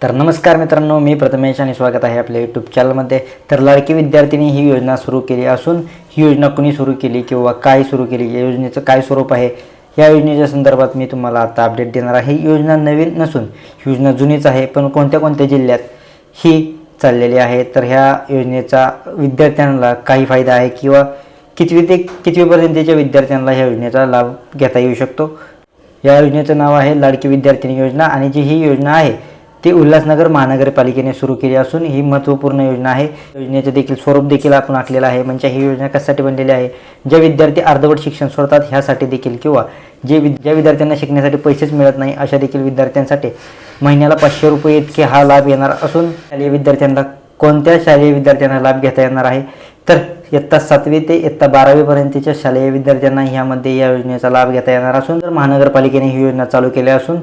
तर नमस्कार मित्रांनो, मी प्रथमेश आणि स्वागत आहे आपल्या यूट्यूब चॅनलमध्ये। तर लाडकी विद्यार्थिनी ही योजना सुरू केली असून ही योजना कुणी सुरू केली किंवा काय सुरू केली, या योजनेचं काय स्वरूप आहे, या योजनेच्या संदर्भात मी तुम्हाला आता अपडेट देणार आहे। ही योजना नवीन नसून ही योजना जुनीच आहे, पण कोणत्या कोणत्या जिल्ह्यात ही चाललेली आहे, तर ह्या योजनेचा विद्यार्थ्यांना काही फायदा आहे किंवा कितवी ते कितवीपर्यंतच्या विद्यार्थ्यांना ह्या योजनेचा लाभ घेता येऊ शकतो। या योजनेचं नाव आहे लाडकी विद्यार्थिनी योजना आणि जी ही योजना आहे ती उल्हासनगर महानगरपालिकेने सुरू केली असून ही महत्त्वपूर्ण योजना आहे। योजनेचे देखील स्वरूप देखील आपण आखलेलं आहे। म्हणजे ही योजना कशासाठी बनलेली आहे, जे विद्यार्थी अर्धवट शिक्षण सोडतात ह्यासाठी देखील किंवा ज्या विद्यार्थ्यांना शिकण्यासाठी पैसेच मिळत नाही अशा देखील विद्यार्थ्यांसाठी महिन्याला 500 रुपये इतके हा लाभ येणार असून शालेय विद्यार्थ्यांना कोणत्या शालेय विद्यार्थ्यांना लाभ घेता येणार आहे, तर इयत्ता 7वी ते इयत्ता 12वी पर्यंतच्या शालेय विद्यार्थ्यांना ह्यामध्ये या योजनेचा लाभ घेता येणार असून तर महानगरपालिकेने ही योजना चालू केली असून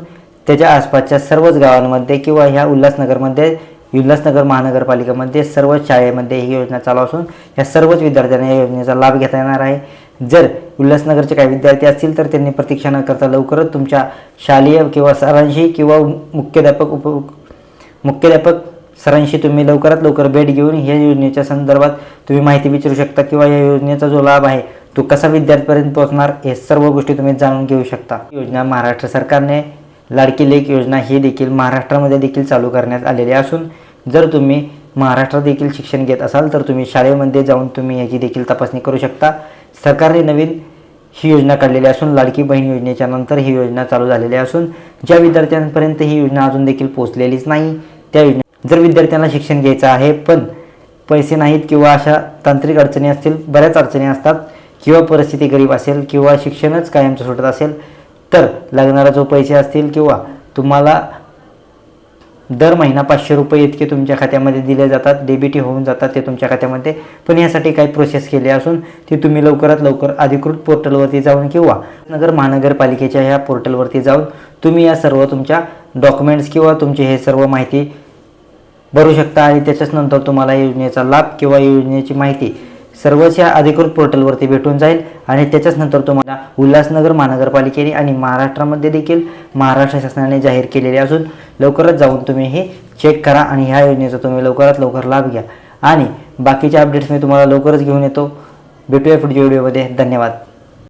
त्याच्या आसपासच्या सर्वच गावांमध्ये किंवा ह्या उल्हासनगर महानगरपालिकेमध्ये सर्व शाळेमध्ये ही योजना चालू असून या सर्वच विद्यार्थ्यांना या योजनेचा लाभ घेता येणार आहे। जर उल्हासनगरचे काही विद्यार्थी असतील तर त्यांनी प्रतीक्षा न करता लवकरच तुमच्या शालेय किंवा सरांशी किंवा मुख्याध्यापक सरांशी तुम्ही लवकरात लवकर भेट घेऊन या योजनेच्या संदर्भात तुम्ही माहिती विचारू शकता किंवा या योजनेचा जो लाभ आहे तो कसा विद्यार्थ्यांपर्यंत पोहोचणार हे सर्व गोष्टी तुम्ही जाणून घेऊ शकता। योजना महाराष्ट्र सरकारने लाडकी लेक योजना ही देखील महाराष्ट्रामध्ये देखील चालू करण्यात आलेली असून जर तुम्ही महाराष्ट्रात देखील शिक्षण घेत असाल तर तुम्ही शाळेमध्ये जाऊन तुम्ही याची देखील तपासणी करू शकता। सरकारने नवीन ही योजना काढलेली असून लाडकी बहीण योजनेच्या नंतर ही योजना चालू झालेली असून ज्या विद्यार्थ्यांपर्यंत ही योजना अजून देखील पोहोचलेलीच नाही त्या योजना जर विद्यार्थ्यांना शिक्षण घ्यायचं आहे पण पैसे नाहीत किंवा अशा तांत्रिक अडचणी असतील, बऱ्याच अडचणी असतात किंवा परिस्थिती गरीब असेल किंवा शिक्षणच कायमचं सुटत असेल तर लागणारा जो पैसे असतील किंवा तुम्हाला दर महिना 500 रुपये इतके तुमच्या खात्यामध्ये दिले जातात, डेबिट होऊन जातात ते तुमच्या खात्यामध्ये। पण यासाठी काही प्रोसेस केली असून ती तुम्ही लवकरात लवकर अधिकृत पोर्टलवरती जाऊन किंवा नगर महानगरपालिकेच्या ह्या पोर्टलवरती जाऊन तुम्ही या सर्व तुमच्या डॉक्युमेंट्स किंवा तुमची हे सर्व माहिती भरू शकता आणि त्याच्याच नंतर तुम्हाला योजनेचा लाभ किंवा योजनेची माहिती सर्वच्या अधिकृत पोर्टलवरती भेटून जाईल आणि त्याच्याच नंतर तुम्हाला उल्हासनगर महानगरपालिकेने आणि महाराष्ट्रामध्ये देखील महाराष्ट्र शासनाने जाहीर केलेले असून लवकरच जाऊन तुम्ही हे चेक करा आणि ह्या योजनेचा तुम्ही लवकरात लवकर लाभ घ्या आणि बाकीचे अपडेट्स मी तुम्हाला लवकरच घेऊन येतो। भेटूया पुढच्या व्हिडिओमध्ये। धन्यवाद।